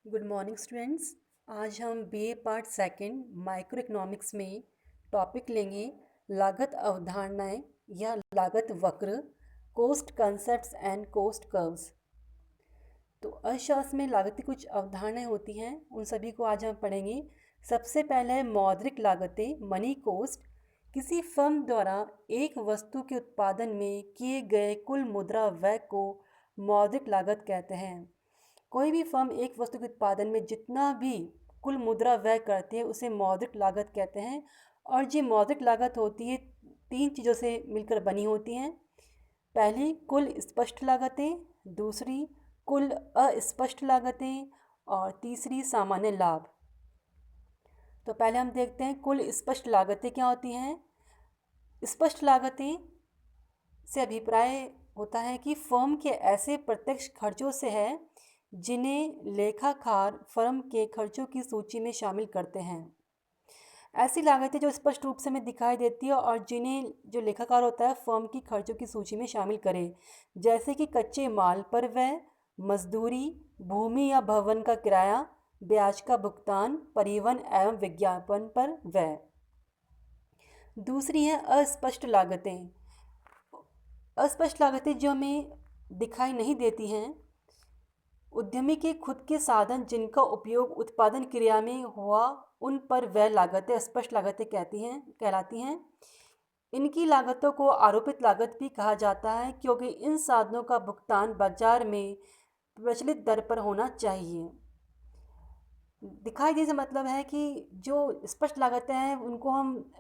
Good morning students. आज हम BA part second micro economics में टॉपिक लेंगे लागत अवधारणाएं या लागत वक्र, cost concepts and cost curves. तो अर्थशास्त्र में लागत की कुछ अवधारणाएं होती हैं, उन सभी को आज हम पढ़ेंगे। सबसे पहले है मौद्रिक लागतें, मनी कॉस्ट। किसी फर्म द्वारा एक वस्तु के उत्पादन में किए गए कुल मुद्रा व्यय को मौद्रिक लागत कहते हैं। कोई भी फर्म एक वस्तु के उत्पादन में जितना भी कुल मुद्रा व्यय करती है उसे मौद्रिक लागत कहते हैं। और जो मौद्रिक लागत होती है तीन चीज़ों से मिलकर बनी होती हैं। पहली कुल स्पष्ट लागतें, दूसरी कुल अस्पष्ट लागतें और तीसरी सामान्य लाभ। तो पहले हम देखते हैं कुल स्पष्ट लागतें क्या होती हैं। स्पष्ट लागतें से अभिप्राय होता है कि फर्म के ऐसे प्रत्यक्ष खर्चों से है जिन्हें लेखाकार फर्म के खर्चों की सूची में शामिल करते हैं। ऐसी लागतें जो स्पष्ट रूप से हमें दिखाई देती है और जिन्हें जो लेखाकार होता है फर्म की खर्चों की सूची में शामिल करे, जैसे कि कच्चे माल पर व्यय, मजदूरी, भूमि या भवन का किराया, ब्याज का भुगतान, परिवहन एवं विज्ञापन पर व्यय। दूसरी है अस्पष्ट लागतें। अस्पष्ट लागतें जो हमें दिखाई नहीं देती हैं। उद्यमी के खुद के साधन जिनका उपयोग उत्पादन क्रिया में हुआ उन पर व्यय लागतें स्पष्ट लागतें कहलाती हैं। इनकी लागतों को आरोपित लागत भी कहा जाता है क्योंकि इन साधनों का भुगतान बाजार में प्रचलित दर पर होना चाहिए। दिखाई देने से मतलब है कि जो स्पष्ट लागतें हैं उनको हम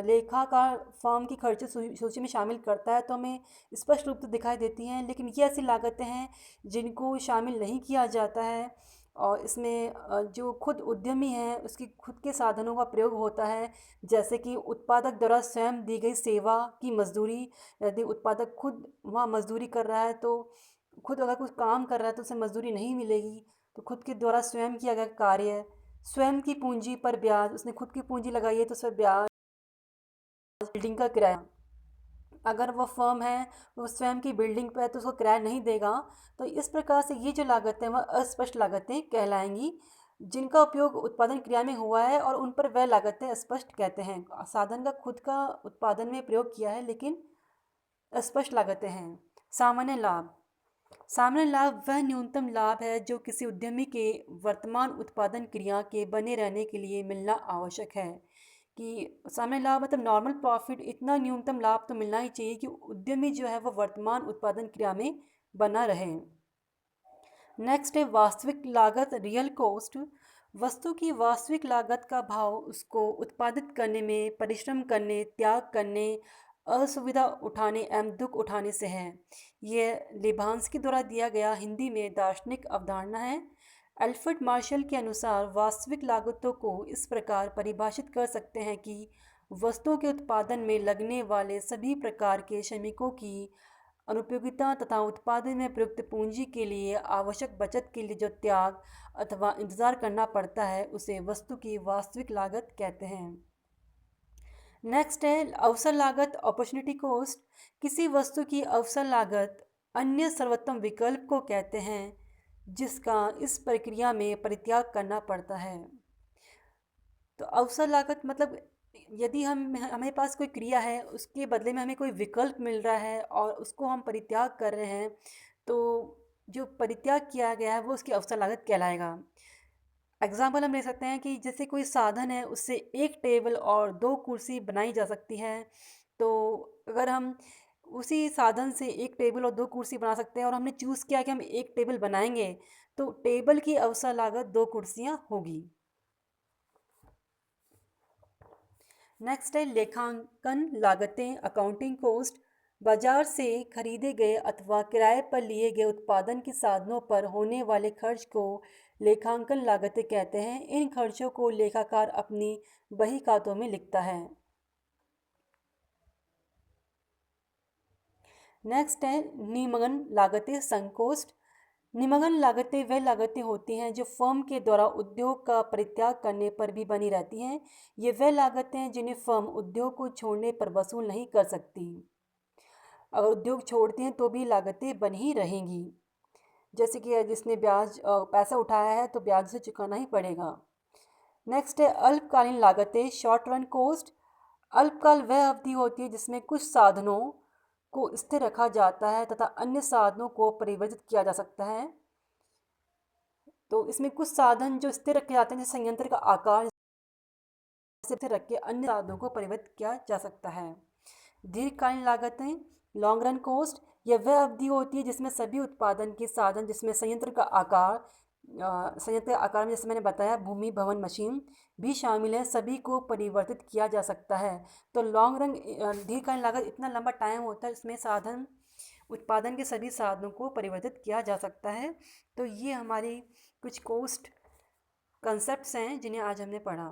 लेखाकार फर्म की खर्च सूची में शामिल करता है तो हमें स्पष्ट रूप से दिखाई देती हैं। लेकिन ये ऐसी लागतें हैं जिनको शामिल नहीं किया जाता है और इसमें जो खुद उद्यमी है उसकी खुद के साधनों का प्रयोग होता है, जैसे कि उत्पादक द्वारा स्वयं दी गई सेवा की मजदूरी। यदि उत्पादक खुद वहाँ मजदूरी कर रहा है तो खुद अगर कुछ काम कर रहा है तो उसे मजदूरी नहीं मिलेगी। तो खुद के द्वारा स्वयं किया गया कार्य, स्वयं की पूंजी पर ब्याज, उसने खुद की पूंजी लगाई है तो उस पर ब्याज, बिल्डिंग का किराया। अगर वह फर्म है वो स्वयं की बिल्डिंग पर है तो उसको किराया नहीं देगा। तो इस प्रकार से ये जो लागतें हैं वह अस्पष्ट लागतें कहलाएंगी जिनका उपयोग उत्पादन क्रिया में हुआ है और उन पर वह लागतें स्पष्ट कहते हैं। साधन का खुद का उत्पादन में प्रयोग किया है लेकिन अस्पष्ट लागतें हैं। सामान्य लाभ। सामान्य लाभ वह न्यूनतम लाभ है जो किसी उद्यमी के वर्तमान उत्पादन क्रिया के बने रहने के लिए मिलना आवश्यक है। कि सामान्य लाभ मतलब नॉर्मल प्रॉफिट, इतना न्यूनतम लाभ तो मिलना ही चाहिए कि उद्यमी जो है वह वर्तमान उत्पादन क्रिया में बना रहे। नेक्स्ट है वास्तविक लागत, रियल कॉस्ट। वस्तु की वास्तविक लागत का भाव उसको उत्पादित करने में परिश्रम करने, त्याग करने, असुविधा उठाने एवं दुख उठाने से है। यह लिबांस्की द्वारा दिया गया हिंदी में दार्शनिक अवधारणा है। अल्फ्रेड मार्शल के अनुसार वास्तविक लागतों को इस प्रकार परिभाषित कर सकते हैं कि वस्तुओं के उत्पादन में लगने वाले सभी प्रकार के श्रमिकों की अनुपयोगिता तथा उत्पादन में प्रयुक्त पूंजी के लिए आवश्यक बचत के लिए जो त्याग अथवा इंतजार करना पड़ता है उसे वस्तु की वास्तविक लागत कहते हैं। नेक्स्ट है अवसर लागत, अपॉर्चुनिटी कॉस्ट। किसी वस्तु की अवसर लागत अन्य सर्वोत्तम विकल्प को कहते हैं जिसका इस प्रक्रिया में परित्याग करना पड़ता है। तो अवसर लागत मतलब यदि हमारे पास कोई क्रिया है उसके बदले में हमें कोई विकल्प मिल रहा है और उसको हम परित्याग कर रहे हैं तो जो परित्याग किया गया है वो उसकी अवसर लागत कहलाएगा। एग्जाम्पल हम ले सकते हैं कि जैसे कोई साधन है उससे एक टेबल और दो कुर्सी बनाई जा सकती है। तो अगर हम उसी साधन से एक टेबल और दो कुर्सी बना सकते हैं और हमने चूज़ किया कि हम एक टेबल बनाएंगे तो टेबल की अवसर लागत दो कुर्सियाँ होगी। नेक्स्ट है लेखांकन लागतें, अकाउंटिंग कॉस्ट। बाजार से खरीदे गए अथवा किराए पर लिए गए उत्पादन के साधनों पर होने वाले खर्च को लेखांकन लागतें कहते हैं। इन खर्चों को लेखाकार अपनी बही खातों में लिखता है। नेक्स्ट है निमगन लागतें, संकोस्ट। निमगन लागतें वह लागतें होती हैं जो फर्म के द्वारा उद्योग का परित्याग करने पर भी बनी रहती हैं। ये वह लागतें हैं जिन्हें फर्म उद्योग को छोड़ने पर वसूल नहीं कर सकती। अगर उद्योग छोड़ते हैं तो भी लागतें बनी ही रहेंगी। जैसे कि जिसने पैसा उठाया है तो ब्याज से चुकाना ही पड़ेगा। नेक्स्ट है अल्पकालीन लागतें, शॉर्ट रन कॉस्ट। अल्पकाल वह अवधि होती है जिसमें कुछ साधनों को स्थिर रखा जाता है तथा अन्य साधनों को परिवर्तित किया जा सकता है। तो इसमें कुछ साधन जो स्थिर रखे जाते हैं, जैसे संयंत्र का आकार स्थिर रख के अन्य साधनों को परिवर्तित किया जा सकता है। दीर्घकालीन लागतें, लॉन्ग रन कॉस्ट, यह वह अवधि होती है जिसमें सभी उत्पादन के साधन, जिसमें संयंत्र के आकार में जैसे मैंने बताया भूमि, भवन, मशीन भी शामिल है, सभी को परिवर्तित किया जा सकता है। तो दीर्घकालीन लागत इतना लंबा टाइम होता है, इसमें उत्पादन के सभी साधनों को परिवर्तित किया जा सकता है। तो ये हमारी कुछ कॉस्ट कंसेप्ट्स हैं जिन्हें आज हमने पढ़ा।